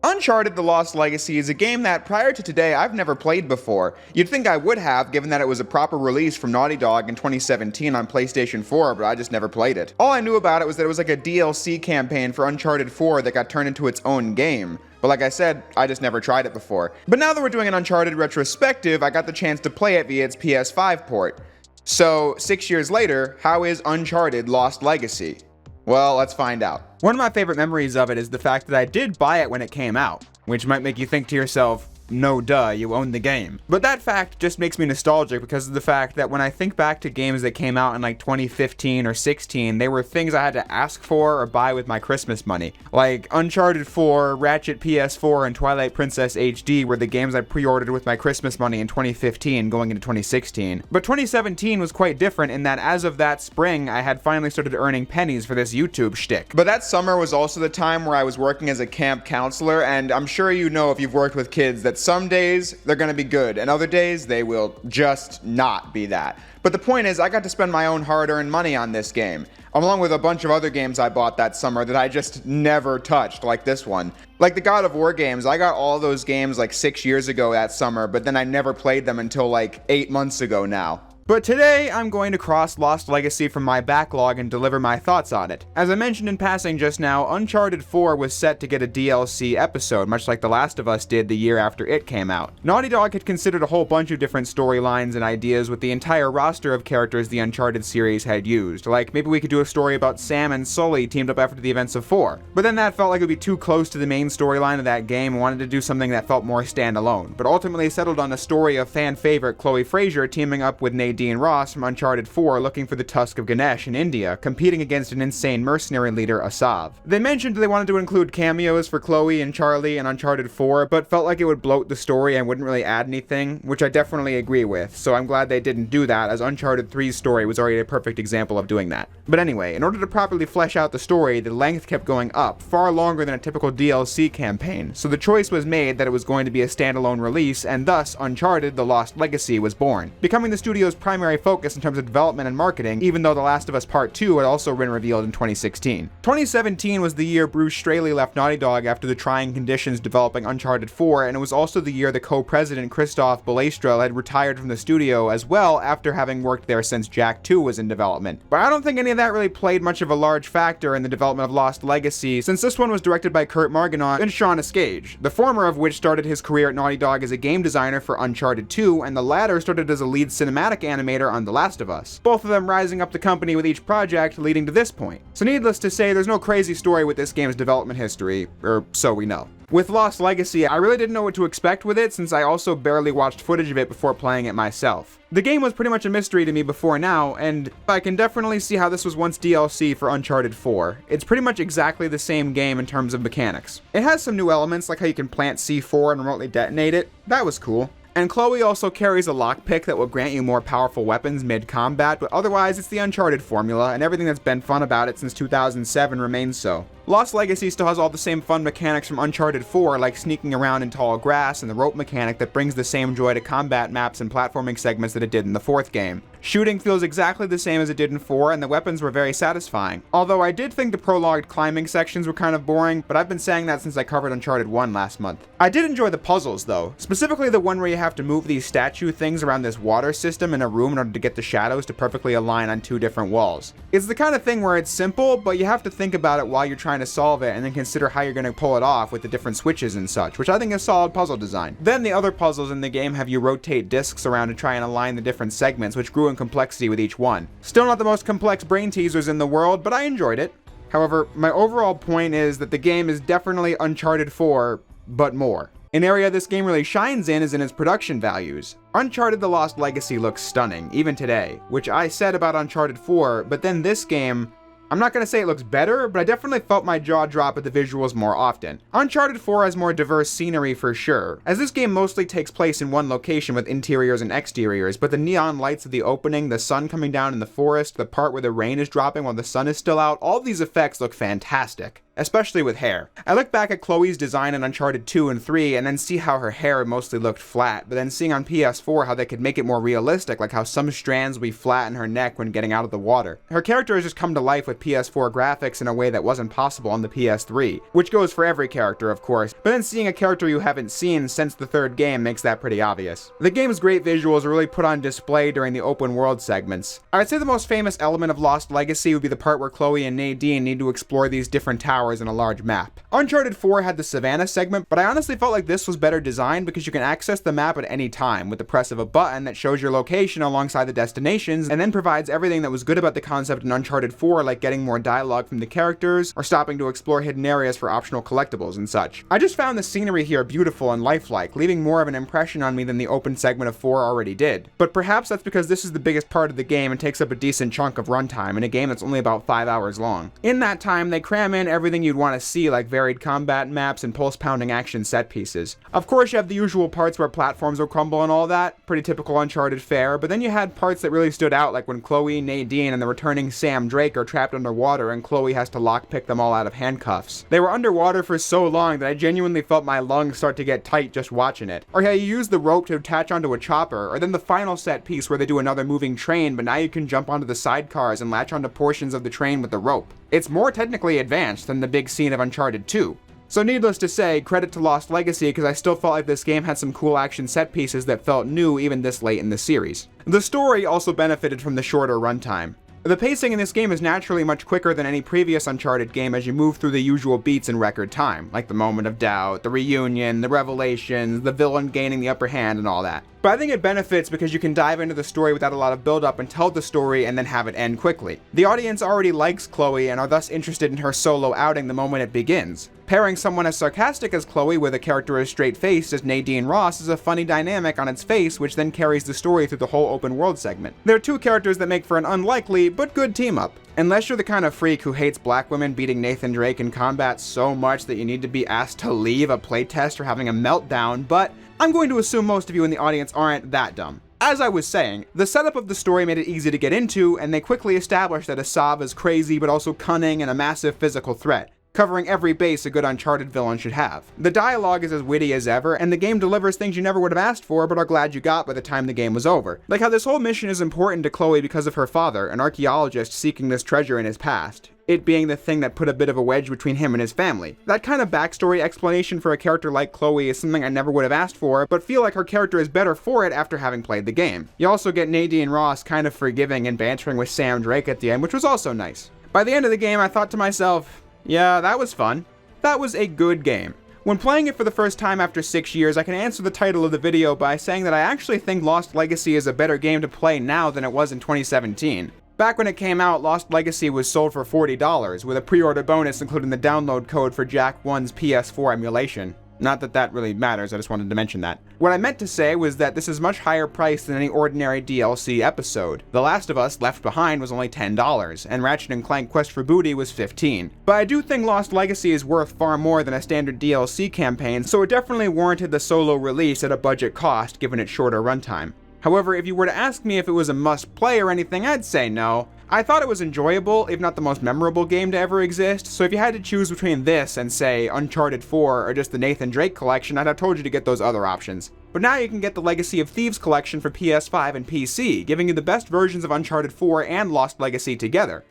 Uncharted The Lost Legacy is a game that, prior to today, I've never played before. You'd think I would have, given that it was a proper release from Naughty Dog in 2017 on PlayStation 4, but I just never played it. All I knew about it was that it was like a DLC campaign for Uncharted 4 that got turned into its own game. But like I said, I just never tried it before. But now that we're doing an Uncharted Retrospective, I got the chance to play it via its PS5 port. So, 6 years later, how is Uncharted Lost Legacy? Well, let's find out. One of my favorite memories of it is the fact that I did buy it when it came out, which might make you think to yourself, no duh, you own the game. But that fact just makes me nostalgic because of the fact that when I think back to games that came out in like 2015 or 16, they were things I had to ask for or buy with my Christmas money. Like Uncharted 4, Ratchet PS4, and Twilight Princess HD were the games I pre-ordered with my Christmas money in 2015 going into 2016. But 2017 was quite different in that as of that spring, I had finally started earning pennies for this YouTube shtick. But that summer was also the time where I was working as a camp counselor, and I'm sure you know if you've worked with kids that some days they're gonna be good, and other days they will just not be that. But the point is, I got to spend my own hard-earned money on this game, along with a bunch of other games I bought that summer that I just never touched, like this one. Like the God of War games, I got all those games like 6 years ago that summer, but then I never played them until like 8 months ago now. But today, I'm going to cross Lost Legacy from my backlog and deliver my thoughts on it. As I mentioned in passing just now, Uncharted 4 was set to get a DLC episode, much like The Last of Us did the year after it came out. Naughty Dog had considered a whole bunch of different storylines and ideas with the entire roster of characters the Uncharted series had used. Like, maybe we could do a story about Sam and Sully teamed up after the events of 4. But then that felt like it would be too close to the main storyline of that game and wanted to do something that felt more standalone, but ultimately settled on a story of fan favorite Chloe Frazer teaming up with Nadine Ross from Uncharted 4 looking for the Tusk of Ganesh in India, competing against an insane mercenary leader, Asav. They mentioned they wanted to include cameos for Chloe and Charlie in Uncharted 4, but felt like it would bloat the story and wouldn't really add anything, which I definitely agree with, so I'm glad they didn't do that, as Uncharted 3's story was already a perfect example of doing that. But anyway, in order to properly flesh out the story, the length kept going up, far longer than a typical DLC campaign, so the choice was made that it was going to be a standalone release, and thus Uncharted The Lost Legacy was born, becoming the studio's primary focus in terms of development and marketing, even though The Last of Us Part 2 had also been revealed in 2016. 2017 was the year Bruce Straley left Naughty Dog after the trying conditions developing Uncharted 4, and it was also the year the co-president Christophe Balestra had retired from the studio as well after having worked there since Jak 2 was in development. But I don't think any of that really played much of a large factor in the development of Lost Legacy, since this one was directed by Kurt Margonaut and Sean Ascage, the former of which started his career at Naughty Dog as a game designer for Uncharted 2, and the latter started as a lead cinematic animator on The Last of Us, both of them rising up the company with each project leading to this point. So needless to say, there's no crazy story with this game's development history, or so we know. With Lost Legacy, I really didn't know what to expect with it since I also barely watched footage of it before playing it myself. The game was pretty much a mystery to me before now, and I can definitely see how this was once DLC for Uncharted 4. It's pretty much exactly the same game in terms of mechanics. It has some new elements like how you can plant C4 and remotely detonate it. That was cool. And Chloe also carries a lockpick that will grant you more powerful weapons mid-combat, but otherwise it's the Uncharted formula, and everything that's been fun about it since 2007 remains so. Lost Legacy still has all the same fun mechanics from Uncharted 4, like sneaking around in tall grass and the rope mechanic that brings the same joy to combat maps and platforming segments that it did in the 4th game. Shooting feels exactly the same as it did in 4, and the weapons were very satisfying. Although I did think the prologued climbing sections were kind of boring, but I've been saying that since I covered Uncharted 1 last month. I did enjoy the puzzles though, specifically the one where you have to move these statue things around this water system in a room in order to get the shadows to perfectly align on 2 different walls. It's the kind of thing where it's simple, but you have to think about it while you're trying to solve it and then consider how you're going to pull it off with the different switches and such, which I think is solid puzzle design. Then the other puzzles in the game have you rotate discs around to try and align the different segments, which grew in complexity with each one. Still not the most complex brain teasers in the world, but I enjoyed it. However, my overall point is that the game is definitely Uncharted 4, but more. An area this game really shines in is in its production values. Uncharted The Lost Legacy looks stunning, even today, which I said about Uncharted 4, but then this game, I'm not going to say it looks better, but I definitely felt my jaw drop at the visuals more often. Uncharted 4 has more diverse scenery for sure, as this game mostly takes place in one location with interiors and exteriors, but the neon lights of the opening, the sun coming down in the forest, the part where the rain is dropping while the sun is still out, all these effects look fantastic. especially with hair. I look back at Chloe's design in Uncharted 2 and 3 and then see how her hair mostly looked flat, but then seeing on PS4 how they could make it more realistic, like how some strands would be flat in her neck when getting out of the water. Her character has just come to life with PS4 graphics in a way that wasn't possible on the PS3, which goes for every character of course, but then seeing a character you haven't seen since the third game makes that pretty obvious. The game's great visuals are really put on display during the open world segments. I'd say the most famous element of Lost Legacy would be the part where Chloe and Nadine need to explore these different towers in a large map. Uncharted 4 had the Savannah segment, but I honestly felt like this was better designed because you can access the map at any time with the press of a button that shows your location alongside the destinations and then provides everything that was good about the concept in Uncharted 4, like getting more dialogue from the characters or stopping to explore hidden areas for optional collectibles and such. I just found the scenery here beautiful and lifelike, leaving more of an impression on me than the open segment of 4 already did. But perhaps that's because this is the biggest part of the game and takes up a decent chunk of runtime in a game that's only about 5 hours long. In that time, they cram in everything you'd want to see, like varied combat maps and pulse-pounding action set pieces. Of course, you have the usual parts where platforms will crumble and all that, pretty typical Uncharted fare, but then you had parts that really stood out, like when Chloe, Nadine, and the returning Sam Drake are trapped underwater and Chloe has to lockpick them all out of handcuffs. They were underwater for so long that I genuinely felt my lungs start to get tight just watching it. Or how you use the rope to attach onto a chopper, or then the final set piece where they do another moving train, but now you can jump onto the sidecars and latch onto portions of the train with the rope. It's more technically advanced than the big scene of Uncharted 2. So needless to say, credit to Lost Legacy because I still felt like this game had some cool action set pieces that felt new even this late in the series. The story also benefited from the shorter runtime. The pacing in this game is naturally much quicker than any previous Uncharted game as you move through the usual beats in record time, like the moment of doubt, the reunion, the revelations, the villain gaining the upper hand, and all that. But I think it benefits because you can dive into the story without a lot of build-up and tell the story and then have it end quickly. The audience already likes Chloe and are thus interested in her solo outing the moment it begins. Pairing someone as sarcastic as Chloe with a character as straight-faced as Nadine Ross is a funny dynamic on its face, which then carries the story through the whole open world segment. There are two characters that make for an unlikely but good team-up. Unless you're the kind of freak who hates black women beating Nathan Drake in combat so much that you need to be asked to leave a playtest or having a meltdown, but I'm going to assume most of you in the audience aren't that dumb. As I was saying, the setup of the story made it easy to get into, and they quickly established that Asav is crazy but also cunning and a massive physical threat, covering every base a good Uncharted villain should have. The dialogue is as witty as ever, and the game delivers things you never would have asked for but are glad you got by the time the game was over. Like how this whole mission is important to Chloe because of her father, an archaeologist seeking this treasure in his past, it being the thing that put a bit of a wedge between him and his family. That kind of backstory explanation for a character like Chloe is something I never would have asked for, but feel like her character is better for it after having played the game. You also get Nadine Ross kind of forgiving and bantering with Sam Drake at the end, which was also nice. By the end of the game, I thought to myself, yeah, that was fun. That was a good game. When playing it for the first time after 6 years, I can answer the title of the video by saying that I actually think Lost Legacy is a better game to play now than it was in 2017. Back when it came out, Lost Legacy was sold for $40, with a pre-order bonus including the download code for Jack 1's PS4 emulation. Not that that really matters, I just wanted to mention that. What I meant to say was that this is much higher priced than any ordinary DLC episode. The Last of Us Left Behind was only $10, and Ratchet & Clank Quest for Booty was $15. But I do think Lost Legacy is worth far more than a standard DLC campaign, so it definitely warranted the solo release at a budget cost given its shorter runtime. However, if you were to ask me if it was a must-play or anything, I'd say no. I thought it was enjoyable, if not the most memorable game to ever exist, so if you had to choose between this and, say, Uncharted 4 or just the Nathan Drake collection, I'd have told you to get those other options. But now you can get the Legacy of Thieves collection for PS5 and PC, giving you the best versions of Uncharted 4 and Lost Legacy together.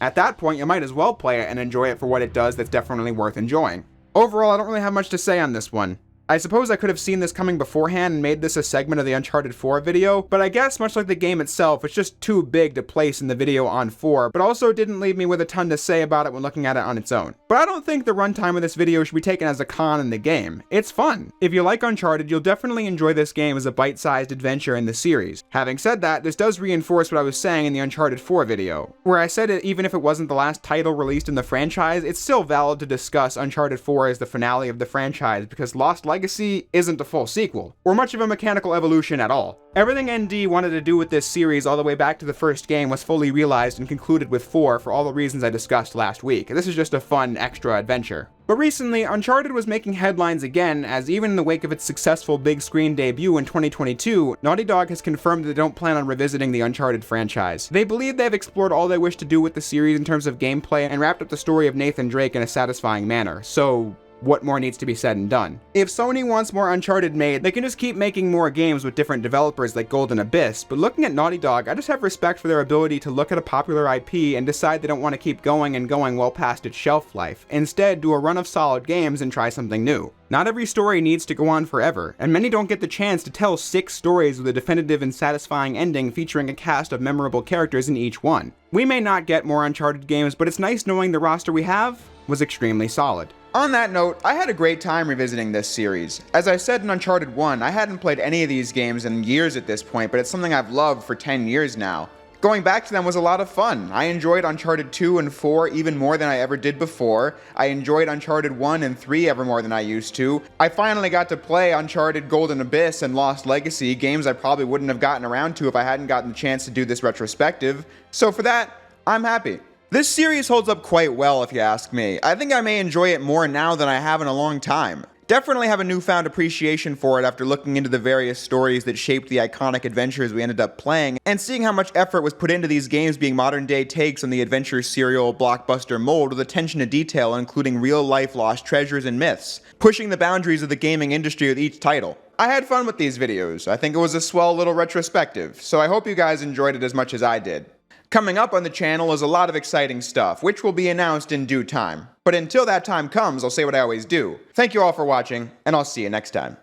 At that point, you might as well play it and enjoy it for what it does that's definitely worth enjoying. Overall, I don't really have much to say on this one. I suppose I could have seen this coming beforehand and made this a segment of the Uncharted 4 video, but I guess much like the game itself, it's just too big to place in the video on 4, but also didn't leave me with a ton to say about it when looking at it on its own. But I don't think the runtime of this video should be taken as a con in the game. It's fun. If you like Uncharted, you'll definitely enjoy this game as a bite-sized adventure in the series. Having said that, this does reinforce what I was saying in the Uncharted 4 video, where I said it even if it wasn't the last title released in the franchise, it's still valid to discuss Uncharted 4 as the finale of the franchise because Lost Legacy isn't a full sequel, or much of a mechanical evolution at all. Everything ND wanted to do with this series all the way back to the first game was fully realized and concluded with 4 for all the reasons I discussed last week. This is just a fun, extra adventure. But recently, Uncharted was making headlines again, as even in the wake of its successful big screen debut in 2022, Naughty Dog has confirmed that they don't plan on revisiting the Uncharted franchise. They believe they've explored all they wish to do with the series in terms of gameplay and wrapped up the story of Nathan Drake in a satisfying manner, so what more needs to be said and done? If Sony wants more Uncharted made, they can just keep making more games with different developers like Golden Abyss, but looking at Naughty Dog, I just have respect for their ability to look at a popular IP and decide they don't want to keep going and going well past its shelf life. Instead, do a run of solid games and try something new. Not every story needs to go on forever, and many don't get the chance to tell 6 stories with a definitive and satisfying ending featuring a cast of memorable characters in each one. We may not get more Uncharted games, but it's nice knowing the roster we have was extremely solid. On that note, I had a great time revisiting this series. As I said in Uncharted 1, I hadn't played any of these games in years at this point, but it's something I've loved for 10 years now. Going back to them was a lot of fun. I enjoyed Uncharted 2 and 4 even more than I ever did before. I enjoyed Uncharted 1 and 3 ever more than I used to. I finally got to play Uncharted Golden Abyss and Lost Legacy, games I probably wouldn't have gotten around to if I hadn't gotten the chance to do this retrospective. So for that, I'm happy. This series holds up quite well if you ask me. I think I may enjoy it more now than I have in a long time. Definitely have a newfound appreciation for it after looking into the various stories that shaped the iconic adventures we ended up playing, and seeing how much effort was put into these games being modern day takes on the adventure serial blockbuster mold with attention to detail including real life lost treasures and myths, pushing the boundaries of the gaming industry with each title. I had fun with these videos. I think it was a swell little retrospective, so I hope you guys enjoyed it as much as I did. Coming up on the channel is a lot of exciting stuff, which will be announced in due time. But until that time comes, I'll say what I always do. Thank you all for watching, and I'll see you next time.